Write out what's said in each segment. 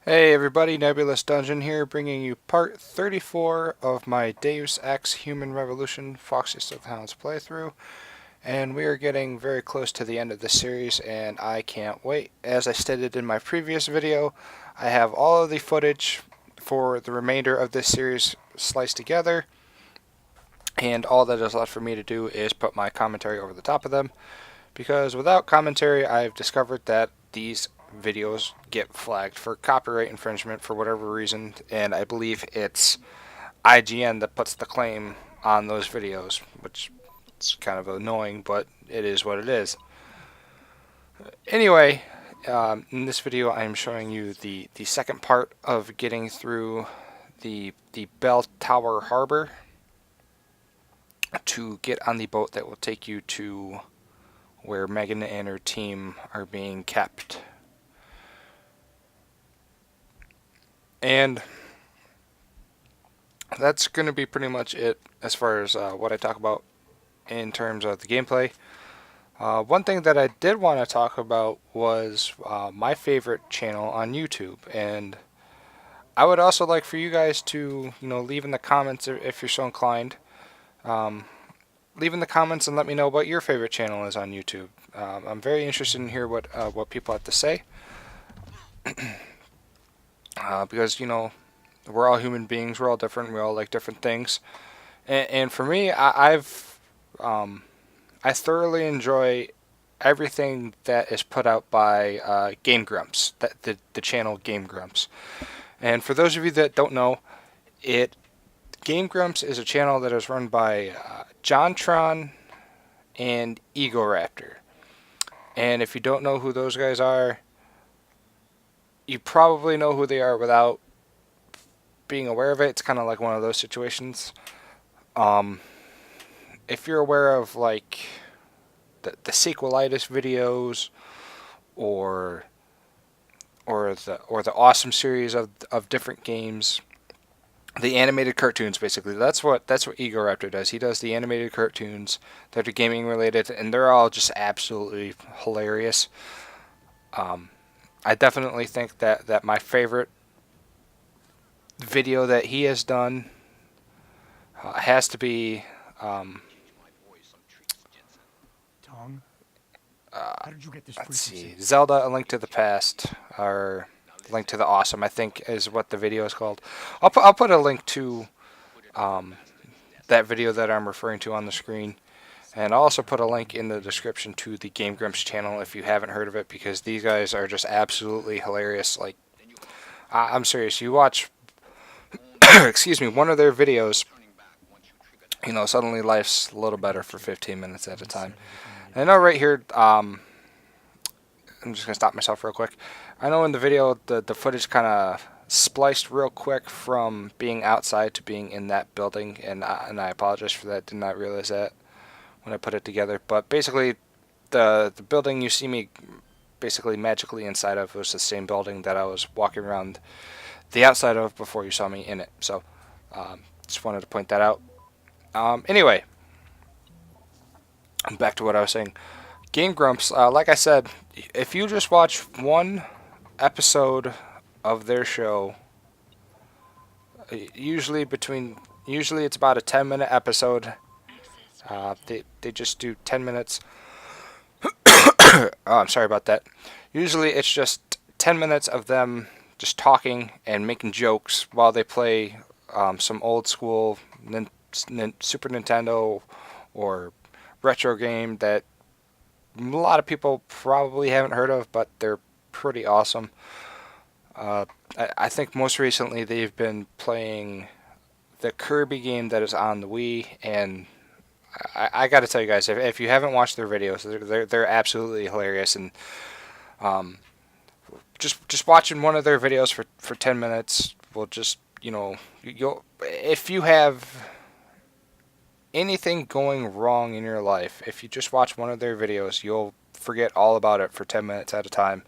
Hey everybody, Nebulous Dungeon here, bringing you part 34 of my Deus Ex Human Revolution Foxiest of the Hounds playthrough. And we are getting very close to the end of this series, and I can't wait. As I stated in my previous video, I have all of the footage for the remainder of this series sliced together, and all that is left for me to do is put my commentary over the top of them, because without commentary, I've discovered that these videos get flagged for copyright infringement for whatever reason, and I believe it's IGN that puts the claim on those videos, which is kind of annoying, but it is what it is. Anyway, in this video I am showing you the second part of getting through the Belltower harbor to get on the boat that will take you to where Megan and her team are being kept. And that's going to be pretty much it as far as what I talk about in terms of the gameplay. One thing that I did want to talk about was my favorite channel on YouTube, and I would also like for you guys to, leave in the comments if you're so inclined. Leave in the comments and let me know what your favorite channel is on YouTube. I'm very interested in hear what people have to say. Because we're all human beings, we're all different, we all like different things, and for me, I thoroughly enjoy everything that is put out by Game Grumps, the channel Game Grumps. And for those of you that don't know, Game Grumps is a channel that is run by JonTron and Egoraptor. And if you don't know who those guys are, you probably know who they are without being aware of it. It's kind of like one of those situations. If you're aware of like the sequelitis videos or the awesome series of different games, the animated cartoons, basically, that's what Egoraptor does. He does the animated cartoons that are gaming related, and they're all just absolutely hilarious. I definitely think that my favorite video that he has done has to be How did you get this let's frequency? see, Zelda: A Link to the Past, or Link to the Awesome, I think is what the video is called. I'll put a link to that video that I'm referring to on the screen. And I'll also put a link in the description to the Game Grumps channel if you haven't heard of it, because these guys are just absolutely hilarious. Like, I'm serious. You watch, excuse me, one of their videos, suddenly life's a little better for 15 minutes at a time. And I know right here, I'm just going to stop myself real quick. I know in the video, the footage kind of spliced real quick from being outside to being in that building, and I apologize for that. Did not realize that when I put it together. But basically, the building you see me basically magically inside of was the same building that I was walking around the outside of before you saw me in it. So, just wanted to point that out. Anyway, back to what I was saying. Game Grumps, like I said, if you just watch one episode of their show, usually it's about a 10-minute episode. They just do 10 minutes. Oh, I'm sorry about that. Usually it's just 10 minutes of them just talking and making jokes while they play some old school Super Nintendo or retro game that a lot of people probably haven't heard of, but they're pretty awesome. I think most recently they've been playing the Kirby game that is on the Wii, and I got to tell you guys, if you haven't watched their videos, they're absolutely hilarious. And just watching one of their videos for 10 minutes will just, you'll, if you have anything going wrong in your life, if you just watch one of their videos, you'll forget all about it for 10 minutes at a time,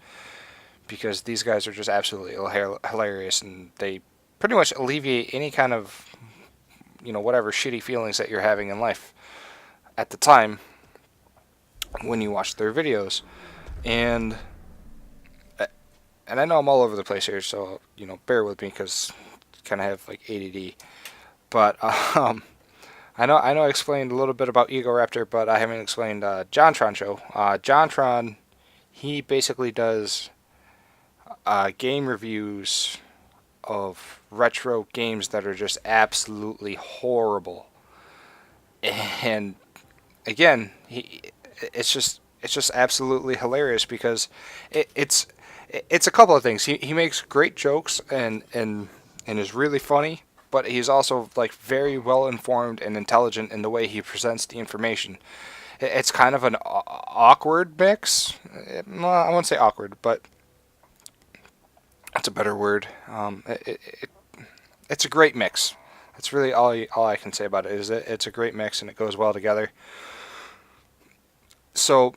because these guys are just absolutely hilarious, and they pretty much alleviate any kind of, whatever shitty feelings that you're having in life at the time when you watch their videos. And and I know I'm all over the place here, so bear with me because I kind of have like ADD. But I explained a little bit about Ego Raptor, but I haven't explained JonTron Show. JonTron, he basically does game reviews of retro games that are just absolutely horrible. And again, it's just absolutely hilarious because it's a couple of things. He makes great jokes and is really funny, but he's also like very well informed and intelligent in the way he presents the information. It's kind of an awkward mix. Well, I won't say awkward, but that's a better word. It's a great mix. That's really all I can say about it. Is it's a great mix and it goes well together. So,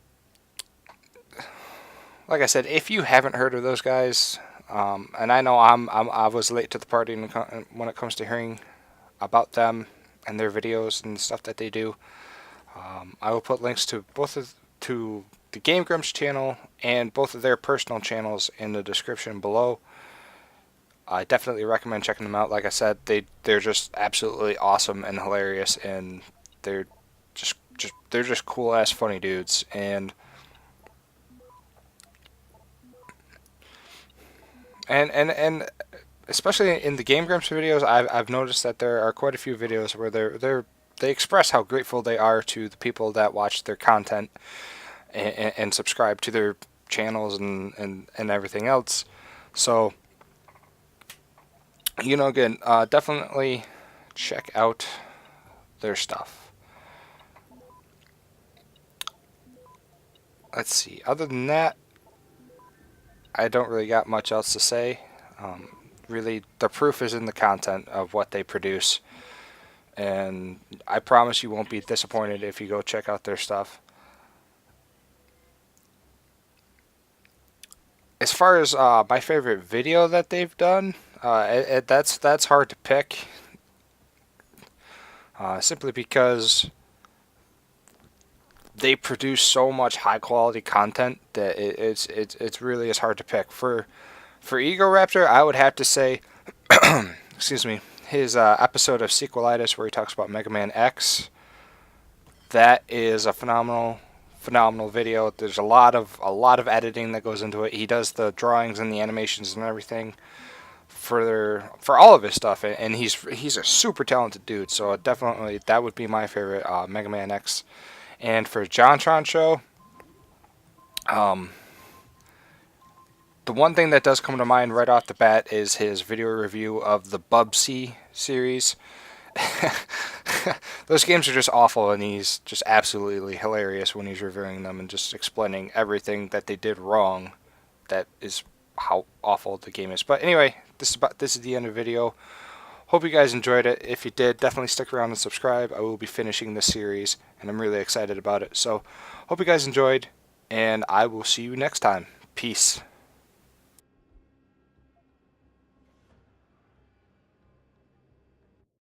like I said, if you haven't heard of those guys, and I know I was late to the party when it comes to hearing about them and their videos and stuff that they do, I will put links to to the Game Grumps channel and both of their personal channels in the description below. I definitely recommend checking them out. Like I said, they're just absolutely awesome and hilarious, and they're just cool ass funny dudes. And especially in the Game Grumps videos, I've noticed that there are quite a few videos where they express how grateful they are to the people that watch their content and subscribe to their channels and everything else. So, again, definitely check out their stuff. Let's see. Other than that, I don't really got much else to say. Really, the proof is in the content of what they produce. And I promise you won't be disappointed if you go check out their stuff. As far as my favorite video that they've done, that's hard to pick. Simply because they produce so much high quality content that it's really is hard to pick. For Ego Raptor, I would have to say, excuse me, his episode of Sequelitis where he talks about Mega Man X. That is a phenomenal video. There's a lot of editing that goes into it. He does the drawings and the animations and everything for all of his stuff, and he's a super talented dude. So definitely that would be my favorite, Mega Man X. And for JonTron Show, the one thing that does come to mind right off the bat is his video review of the Bubsy series. Those games are just awful, and he's just absolutely hilarious when he's reviewing them and just explaining everything that they did wrong. That is how awful the game is. But anyway, this is the end of the video. Hope you guys enjoyed it. If you did, definitely stick around and subscribe. I will be finishing this series, and I'm really excited about it. So, hope you guys enjoyed, and I will see you next time. Peace.